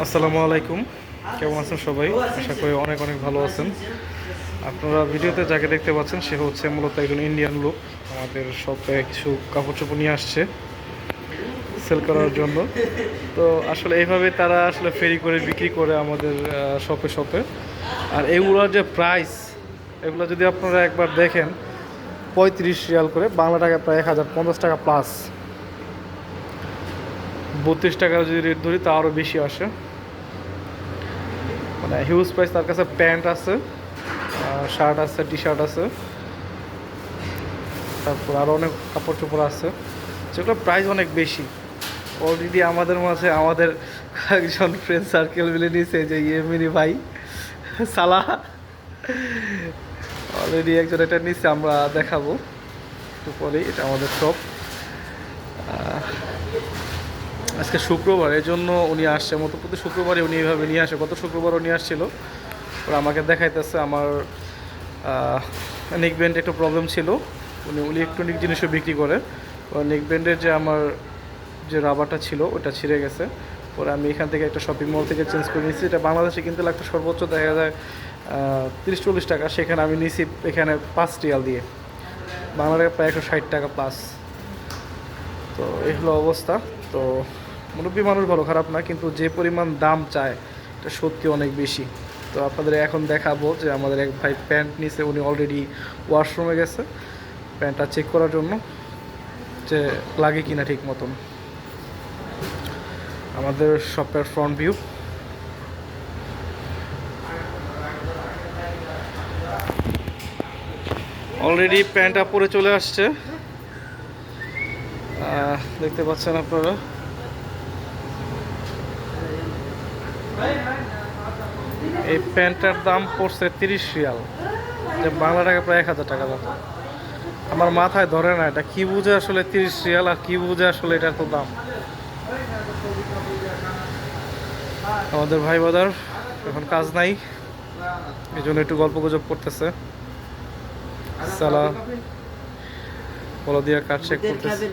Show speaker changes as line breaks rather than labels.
আসসালামু আলাইকুম, কেমন আছেন সবাই? আশা করি অনেক অনেক ভালো আছেন। আপনারা ভিডিওতে যাকে দেখতে পাচ্ছেন সে হচ্ছে মূলত একজন ইন্ডিয়ান লোক। আমাদের শপে কিছু কাপড় চোপড় নিয়ে আসছে সেল করার জন্য। তো আসলে এইভাবে তারা আসলে ফেরি করে বিক্রি করে আমাদের শপে শপে। আর এগুলোর যে প্রাইস, এগুলো যদি আপনারা একবার দেখেন, 35 রিয়াল করে, বাংলা টাকা প্রায় 1050 টাকা প্লাস। 32 টাকা যদি রেট ধরি তা আরও বেশি আসে, মানে হিউজ প্রাইস। তার কাছে প্যান্ট আছে, শার্ট আছে, টি শার্ট আছে, তারপর আরও অনেক কাপড় চোপড় আছে যেগুলো প্রাইস অনেক বেশি। অলরেডি আমাদের মাঝে আমাদের একজন ফ্রেন্ড সার্কেল মিলে নিয়েছে, যে ইয়েমিনি ভাই সালাহ, অলরেডি একজন এটা নিচ্ছে, আমরা দেখাবো একটু পরেই। এটা আমাদের শপ। আজকে শুক্রবার, এই জন্য উনি আসছে, মতো প্রতি শুক্রবারই উনি এইভাবে নিয়ে আসে। গত শুক্রবারও নিয়ে আসছিল। ওরা আমাকে দেখাইতেছে আমার নেক ব্যান্ডে একটু প্রবলেম ছিল। উনি ইলেকট্রনিক জিনিসও বিক্রি করে। নেক ব্যান্ডের যে আমার যে রাবারটা ছিল ওটা ছিঁড়ে গেছে। পরে আমি এখান থেকে একটা শপিং মল থেকে চেঞ্জ করে নিয়েছি। এটা বাংলাদেশে কিনতে লাগতো সর্বোচ্চ দেখা যায় 30-40 টাকা, সেখানে আমি নিয়েছি এখানে 5 রিয়াল দিয়ে, বাংলা টাকা প্রায় 160 টাকা প্লাস। তো এই হলো অবস্থা। তো মুরব্বী মানুষ, ভালো খারাপ না, কিন্তু যে পরিমাণ দাম চায় এটা সত্যি অনেক বেশি। তো আপনাদের এখন দেখাবো যে আমাদের এক ভাই প্যান্ট নিছে, উনি অলরেডি ওয়াশরুমে গেছে প্যান্টটা চেক করার জন্য যে লাগে কিনা ঠিক মতন। আমাদের শপের ফ্রন্ট ভিউ। অলরেডি প্যান্টটা পরে চলে আসছে, দেখতে পাচ্ছেন আপনারা। এই প্যান্টটার দাম পড়ছে 30 রিয়াল, যে বাংলা টাকা প্রায় 1000 টাকা মতো। আমার মাথায় ধরে না এটা কি বুঝে আসলে 30 রিয়াল, আর কি বুঝে আসলে এটার তো দাম। আমাদের ভাই বাদার এখন কাজ নাই, এই জন্য একটু গল্প গুজব করতেছে। সালা বলো দিয়া কাজ শেখ করতেছে।